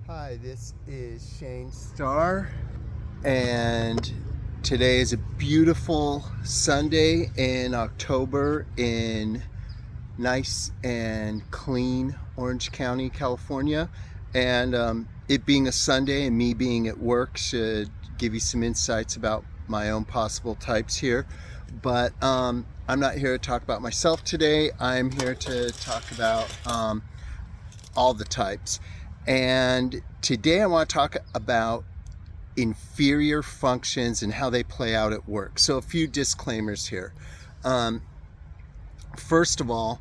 Hi, this is Shane Starr, and today is a beautiful Sunday in October in nice and clean Orange County, California. And it being a Sunday and me being at work should give you some insights about my own possible types here. But I'm not here to talk about myself today. I'm here to talk about all the types. And today I want to talk about inferior functions and how they play out at work. So a few disclaimers here. First of all,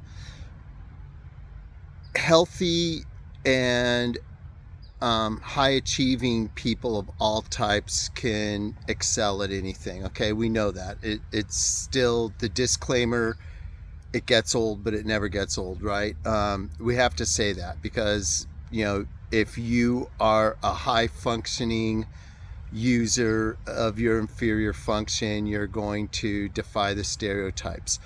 healthy and high achieving people of all types can excel at anything. Okay, we know that. It's still the disclaimer, it gets old, but it never gets old, right? We have to say that because, if you are a high functioning user of your inferior function, you're going to defy the stereotypes.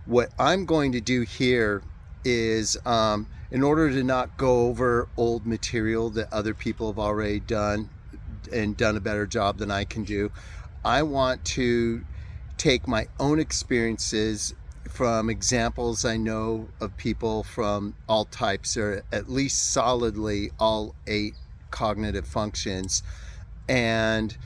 What I'm going to do here is, in order to not go over old material that other people have already done and done a better job than I can do, I want to take my own experiences from examples I know of people from all types, or at least solidly all 8 cognitive functions, and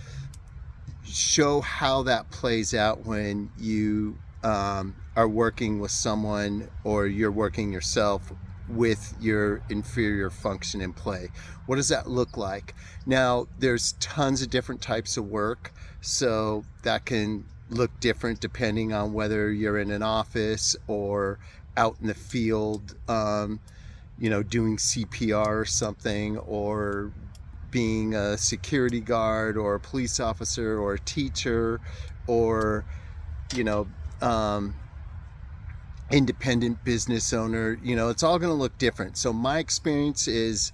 show how that plays out when you are working with someone or you're working yourself with your inferior function in play. What does that look like? Now, there's tons of different types of work, so that can look different depending on whether you're in an office or out in the field, doing CPR or something, or being a security guard or a police officer or a teacher, or independent business owner. It's all going to look different. So my experience is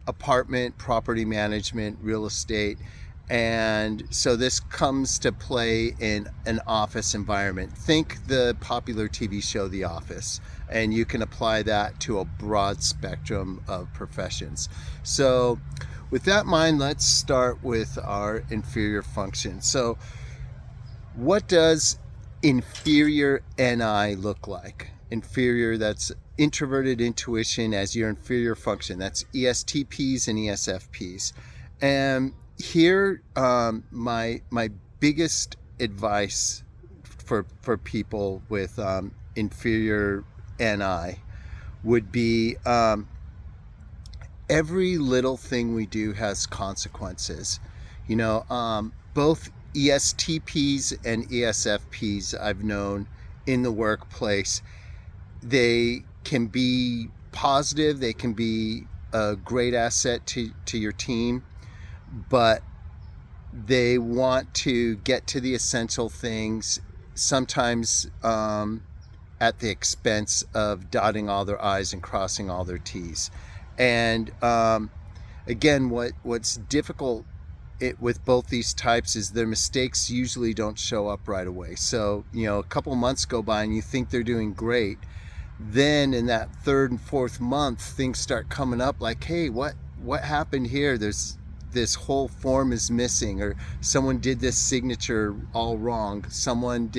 apartment, property management, real estate. And so this comes to play in an office environment. Think the popular TV show The Office, and you can apply that to a broad spectrum of professions. So with that in mind, let's start with our inferior function. So what does inferior NI look like? Inferior, that's introverted intuition, as your inferior function. That's ESTPs and ESFPs. And here, my biggest advice for people with inferior NI would be, every little thing we do has consequences. Both ESTPs and ESFPs I've known in the workplace, they can be positive, they can be a great asset to your team, but they want to get to the essential things, sometimes at the expense of dotting all their I's and crossing all their T's. And again, what's difficult with both these types is their mistakes usually don't show up right away. So, a couple months go by and you think they're doing great. Then in that third and fourth month, things start coming up like, hey, what happened here? This whole form is missing, or someone did this signature all wrong. Someone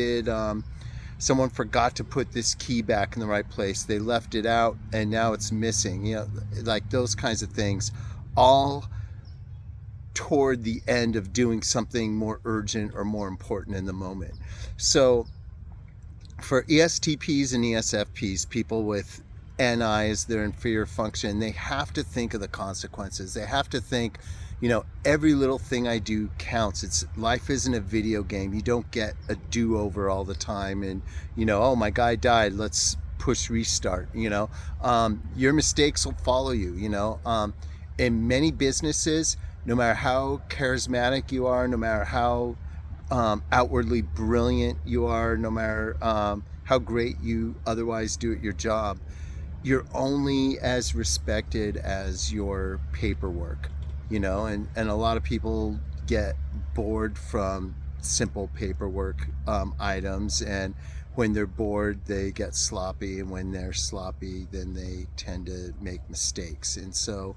forgot to put this key back in the right place. They left it out and now it's missing. Like those kinds of things, all toward the end of doing something more urgent or more important in the moment. So for ESTPs and ESFPs, people with NI as their inferior function, they have to think of the consequences. They have to think, every little thing I do counts. Life isn't a video game. You don't get a do-over all the time and, oh, my guy died, let's push restart. Your mistakes will follow you. In many businesses, no matter how charismatic you are, no matter how outwardly brilliant you are, no matter how great you otherwise do at your job, you're only as respected as your paperwork. And a lot of people get bored from simple paperwork items, and when they're bored, they get sloppy, and when they're sloppy, then they tend to make mistakes. And so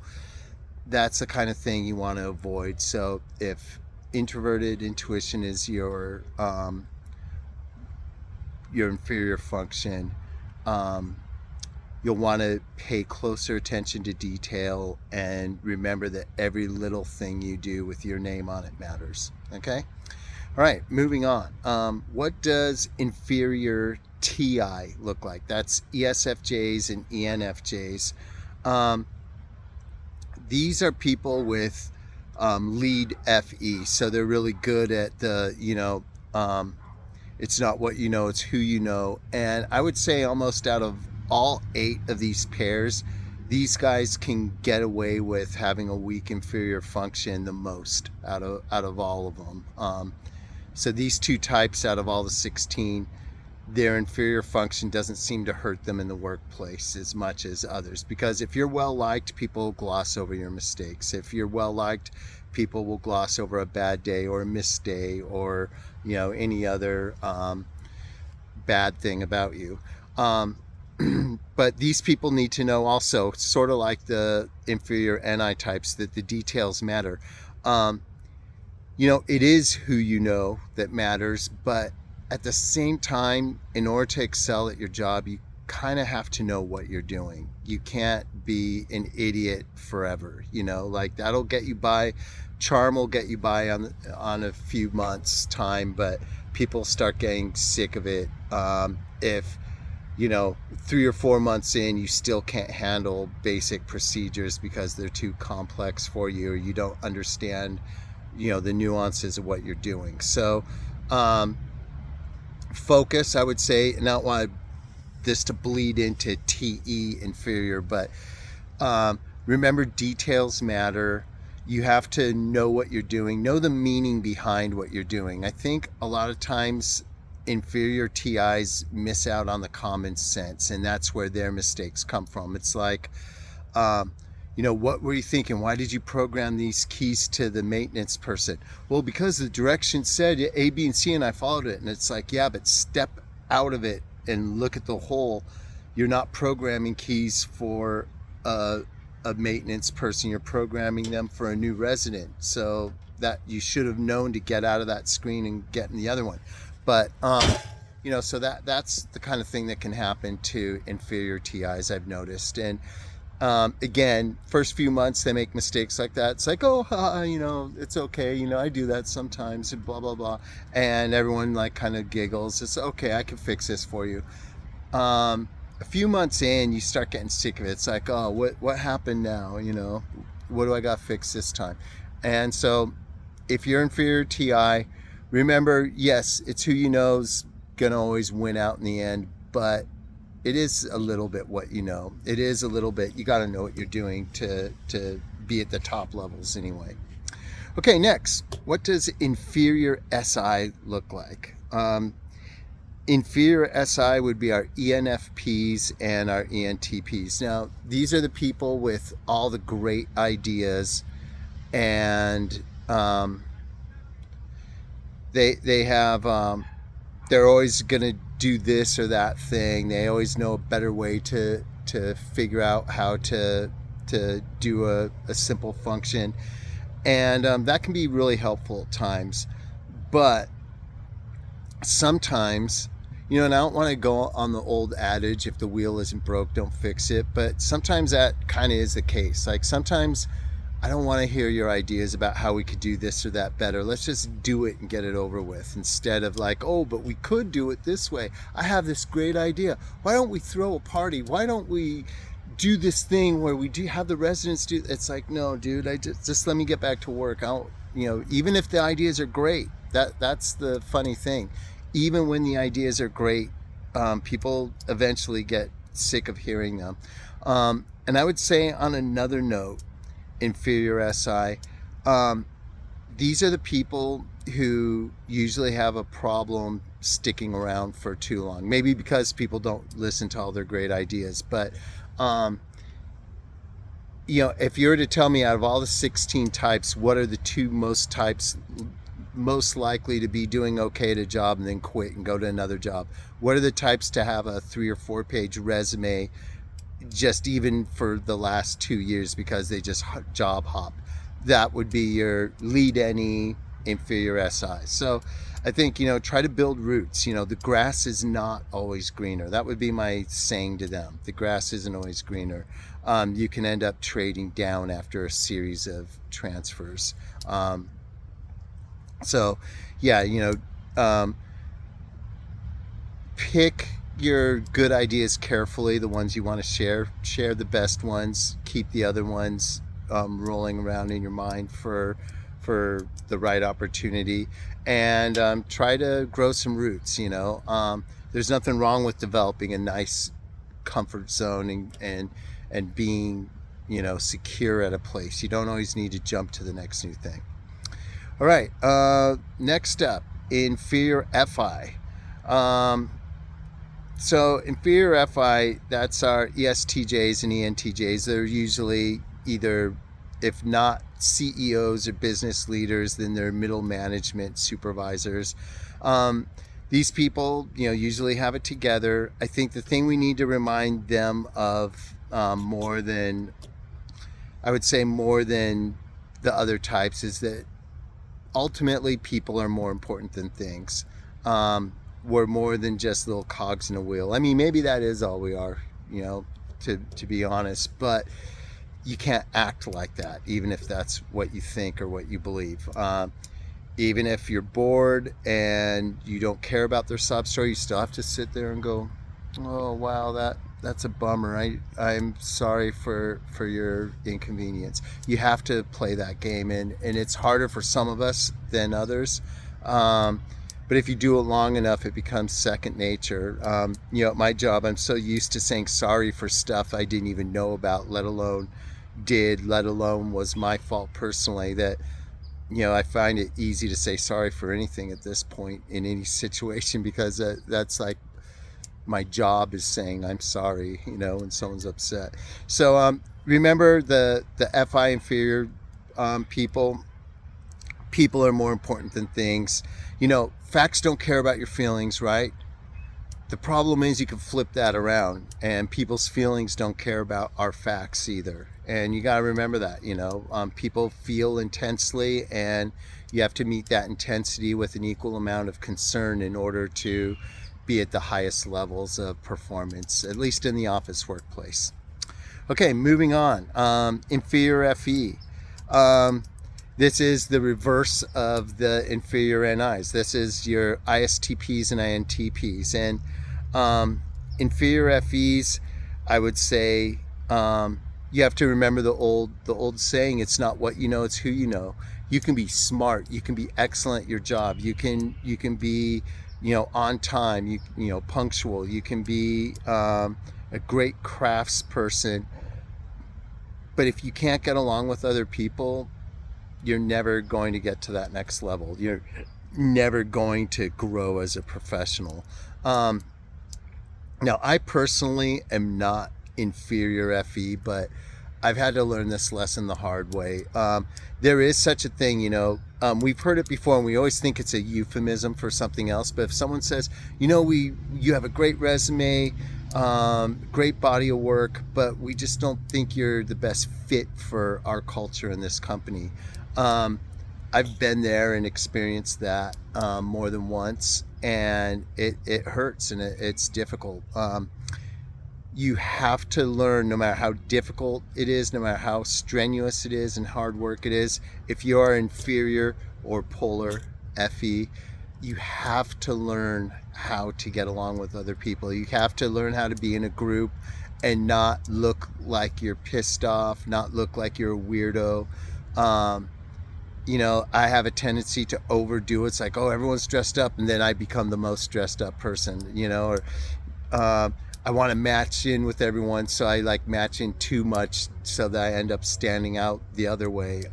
that's the kind of thing you want to avoid. So if introverted intuition is your inferior function, you'll want to pay closer attention to detail and remember that every little thing you do with your name on it matters. Okay? All right, moving on. What does inferior TI look like? That's ESFJs and ENFJs. These are people with lead FE, so they're really good at the, it's not what you know, it's who you know. And I would say almost out of all 8 of these pairs, these guys can get away with having a weak inferior function the most out of all of them. So these 2 types out of all the 16, their inferior function doesn't seem to hurt them in the workplace as much as others. Because if you're well liked, people gloss over your mistakes. If you're well liked, people will gloss over a bad day or a missed day or any other bad thing about you. But these people need to know also, sort of like the inferior NI types, that the details matter. It is who you know that matters, but at the same time, in order to excel at your job, you kind of have to know what you're doing. You can't be an idiot forever, like that'll get you by. Charm will get you by on a few months time, but people start getting sick of it. If 3 or 4 months in, you still can't handle basic procedures because they're too complex for you, or you don't understand the nuances of what you're doing. So focus, I would say, and I don't want this to bleed into TE inferior, but remember, details matter. You have to know what you're doing, know the meaning behind what you're doing. I think a lot of times inferior TIs miss out on the common sense, and that's where their mistakes come from. It's like, what were you thinking? Why did you program these keys to the maintenance person? Well, because the direction said A, B, and C, and I followed it. And it's like, yeah, but step out of it and look at the whole. You're not programming keys for a maintenance person. You're programming them for a new resident. So that you should have known to get out of that screen and get in the other one. But, so that's the kind of thing that can happen to inferior TIs, I've noticed. And again, first few months they make mistakes like that. It's like, oh, it's okay. I do that sometimes, and blah, blah, blah. And everyone like kind of giggles. It's okay. I can fix this for you. A few months in, you start getting sick of it. It's like, oh, what happened now? What do I got fixed this time? And so if you're inferior TI, remember, yes, it's who you know's gonna always win out in the end, but it is a little bit what you know. It is a little bit, you got to know what you're doing to be at the top levels anyway. Okay, next, what does inferior SI look like? Inferior SI would be our ENFPs and our ENTPs. Now, these are the people with all the great ideas, and they have they're always gonna do this or that thing. They always know a better way to figure out how to do a simple function, and that can be really helpful at times. But sometimes, and I don't want to go on the old adage, if the wheel isn't broke, don't fix it, but sometimes that kind of is the case. Like, sometimes I don't want to hear your ideas about how we could do this or that better. Let's just do it and get it over with, instead of like, oh, but we could do it this way. I have this great idea. Why don't we throw a party? Why don't we do this thing where we do have the residents do? It's like, no, dude, I just let me get back to work. I don't, even if the ideas are great, that's the funny thing. Even when the ideas are great, people eventually get sick of hearing them. And I would say, on another note, inferior SI, these are the people who usually have a problem sticking around for too long. Maybe because people don't listen to all their great ideas. But, if you were to tell me, out of all the 16 types, what are the 2 most types most likely to be doing okay at a job and then quit and go to another job? What are the types to have a 3 or 4 page resume just even for the last 2 years because they just job hop? That would be your lead any inferior SI. So I think, try to build roots. The grass is not always greener. That would be my saying to them. The grass isn't always greener. You can end up trading down after a series of transfers. So yeah, pick your good ideas carefully, the ones you want to share the best ones, keep the other ones rolling around in your mind for the right opportunity, and try to grow some roots. There's nothing wrong with developing a nice comfort zone and being secure at a place. You don't always need to jump to the next new thing. All right, next up, inferior FI. So inferior FI, that's our ESTJs and ENTJs. They're usually either, if not CEOs or business leaders, then they're middle management supervisors. These people, usually have it together. I think the thing we need to remind them of more than the other types is that ultimately people are more important than things. We're more than just little cogs in a wheel. I mean, maybe that is all we are, to be honest, but you can't act like that, even if that's what you think or what you believe. Even if you're bored and you don't care about their sob story, you still have to sit there and go, oh, wow, that's a bummer. I'm sorry for your inconvenience. You have to play that game, and it's harder for some of us than others. But if you do it long enough, it becomes second nature. At my job, I'm so used to saying sorry for stuff I didn't even know about, let alone was my fault personally, that I find it easy to say sorry for anything at this point in any situation, because that's like my job is saying I'm sorry, when someone's upset. So remember the FI inferior people are more important than things. Facts don't care about your feelings, right? The problem is you can flip that around, and people's feelings don't care about our facts either. And you got to remember that, people feel intensely, and you have to meet that intensity with an equal amount of concern in order to be at the highest levels of performance, at least in the office workplace. Okay, moving on. Inferior FE. This is the reverse of the inferior NIs. This is your ISTPs and INTPs. And inferior FEs, I would say, you have to remember the old saying, it's not what you know, it's who you know. You can be smart, you can be excellent at your job, you can be on time, you punctual, you can be a great craftsperson, but if you can't get along with other people, you're never going to get to that next level. You're never going to grow as a professional. Now, I personally am not inferior FE, but I've had to learn this lesson the hard way. There is such a thing, we've heard it before, and we always think it's a euphemism for something else. But if someone says, you have a great resume, great body of work, but we just don't think you're the best fit for our culture in this company. I've been there and experienced that more than once, and it hurts, and it's difficult. You have to learn, no matter how difficult it is, no matter how strenuous it is and hard work it is, if you are inferior or polar FE, you have to learn how to get along with other people. You have to learn how to be in a group and not look like you're pissed off, not look like you're a weirdo. I have a tendency to overdo it. It's like, oh, everyone's dressed up, and then I become the most dressed up person, or I want to match in with everyone, so I like match in too much so that I end up standing out the other way.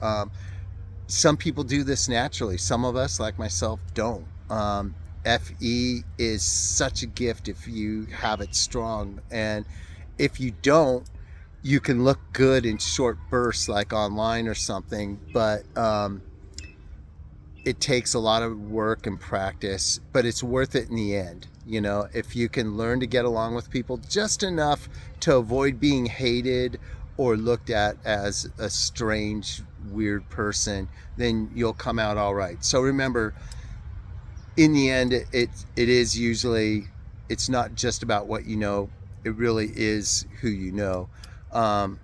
Some people do this naturally. Some of us, like myself, don't. FE is such a gift if you have it strong, and if you don't, you can look good in short bursts, like online or something, but it takes a lot of work and practice, but it's worth it in the end. You know, if you can learn to get along with people just enough to avoid being hated or looked at as a strange, weird person, then you'll come out all right. So remember, in the end, it is usually, it's not just about what you know. It really is who you know. Um,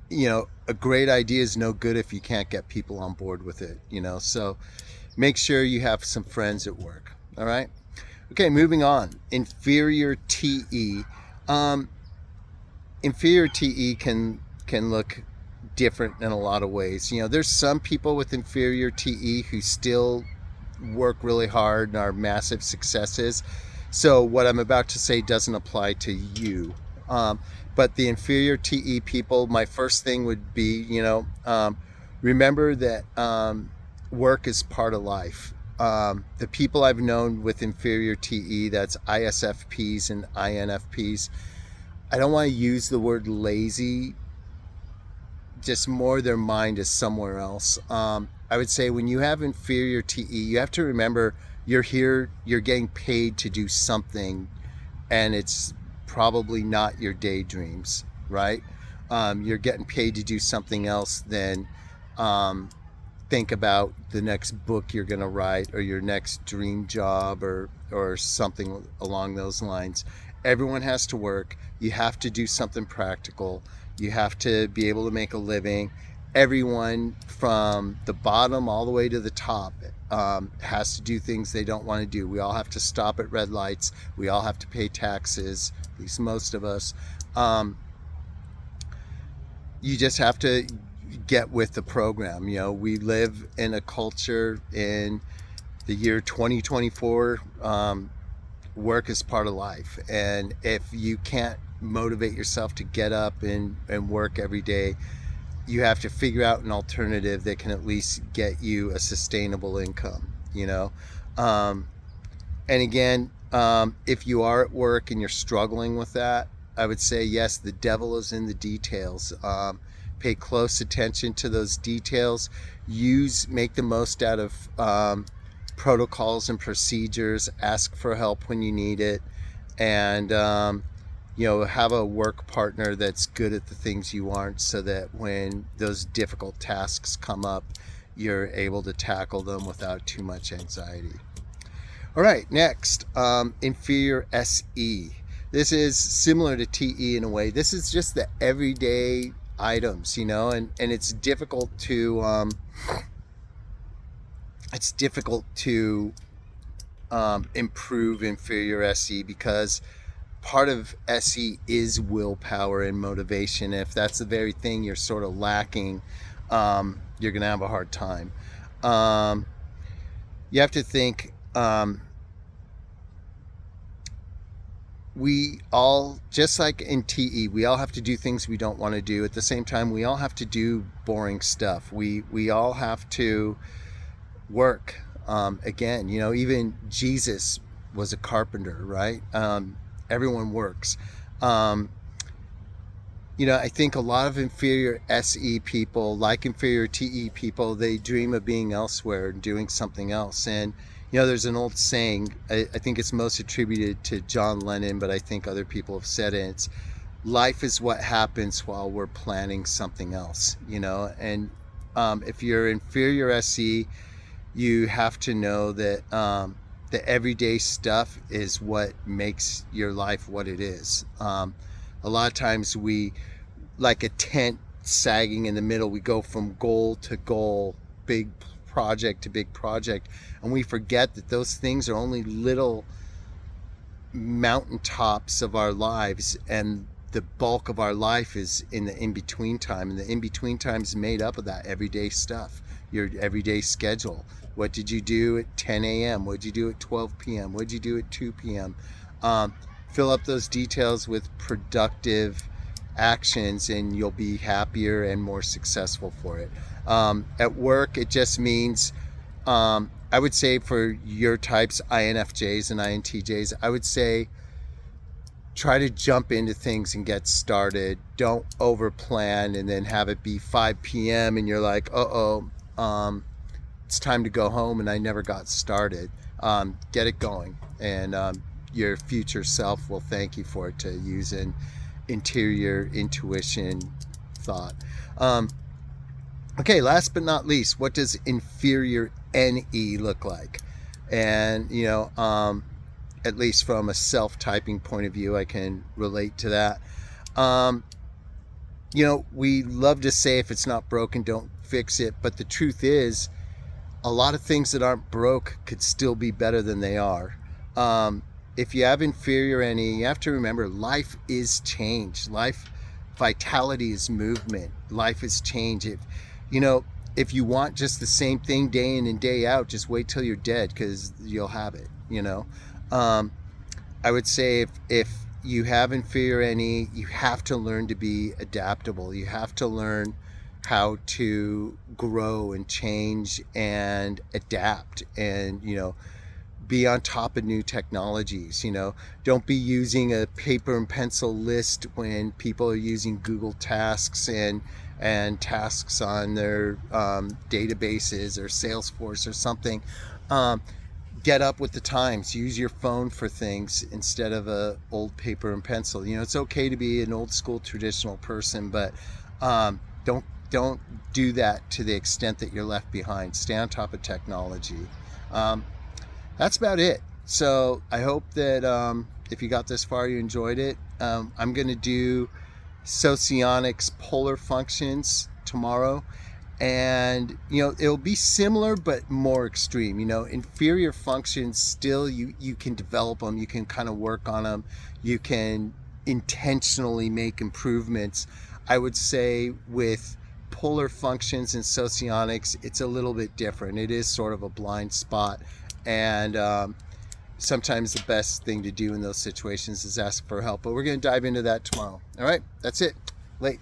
you know, a great idea is no good if you can't get people on board with it, you know. So make sure you have some friends at work. All right. Okay, moving on. Inferior TE. Um, inferior TE can look different in a lot of ways. You know, there's some people with inferior TE who still work really hard and are massive successes. So what I'm about to say doesn't apply to you. But the inferior TE people, my first thing would be, you know, remember that work is part of life. The people I've known with inferior TE, that's ISFPs and INFPs, I don't want to use the word lazy, just more their mind is somewhere else. I would say when you have inferior TE, you have to remember you're here, you're getting paid to do something, and it's probably not your daydreams, right? You're getting paid to do something else than think about the next book you're going to write or your next dream job or something along those lines. Everyone has to work. You have to do something practical. You have to be able to make a living. Everyone from the bottom all the way to the top has to do things they don't want to do. We all have to stop at red lights. We all have to pay taxes, at least most of us. You just have to get with the program. You know, we live in a culture in the year 2024. Work is part of life, and if you can't motivate yourself to get up and work every day, you have to figure out an alternative that can at least get you a sustainable income, you know. And again, if you are at work and you're struggling with that, I would say yes, the devil is in the details. Pay close attention to those details. Make the most out of protocols and procedures. Ask for help when you need it, and you know, have a work partner that's good at the things you aren't, so that when those difficult tasks come up, you're able to tackle them without too much anxiety. All right, next, inferior SE. This is similar to TE in a way. This is just the everyday items, you know, and it's difficult to improve inferior SE, because part of SE is willpower and motivation. If that's the very thing you're sort of lacking, you're gonna have a hard time. You have to think, we all, just like in TE, we all have to do things we don't want to do. At the same time, we all have to do boring stuff. We all have to work. Again, you know, even Jesus was a carpenter, right? Everyone works. You know, I think a lot of inferior SE people, like inferior TE people, they dream of being elsewhere and doing something else. And you know, there's an old saying, I think it's most attributed to John Lennon, but I think other people have said it. It's, life is what happens while we're planning something else, you know. And if you're inferior SE, you have to know that the everyday stuff is what makes your life what it is. A lot of times we, like a tent sagging in the middle, we go from goal to goal, big project to big project, and we forget that those things are only little mountaintops of our lives, and the bulk of our life is in the in-between time, and the in-between time is made up of that everyday stuff, your everyday schedule. What did you do at 10 a.m.? What did you do at 12 p.m.? What did you do at 2 p.m.? Fill up those details with productive actions, and you'll be happier and more successful for it. At work, it just means, I would say for your types, INFJs and INTJs, I would say try to jump into things and get started. Don't over plan and then have it be 5 p.m. and you're like, it's time to go home and I never got started. Get it going, and your future self will thank you for it, to use an interior intuition thought. Okay, last but not least, what does inferior NE look like? And, at least from a self-typing point of view, I can relate to that. We love to say, if it's not broken, don't fix it. But the truth is, a lot of things that aren't broke could still be better than they are. If you have inferior NE, you have to remember, life is change. Life vitality is movement. Life is change. If you want just the same thing day in and day out, just wait till you're dead, because you'll have it. I would say, if you have inferior NE, you have to learn to be adaptable. You have to learn how to grow and change and adapt, and be on top of new technologies. Don't be using a paper and pencil list when people are using Google Tasks and tasks on their databases or Salesforce or something. Get up with the times. Use your phone for things instead of a old paper and pencil. It's okay to be an old school traditional person, but don't do that to the extent that you're left behind. Stay on top of technology. That's about it. So I hope that if you got this far, you enjoyed it. I'm going to do socionics polar functions tomorrow, and it'll be similar but more extreme. Inferior functions, still you can develop them, you can kind of work on them, you can intentionally make improvements. I would say with polar functions and socionics, it's a little bit different. It is sort of a blind spot, and sometimes the best thing to do in those situations is ask for help. But we're going to dive into that tomorrow. All right, that's it. Late.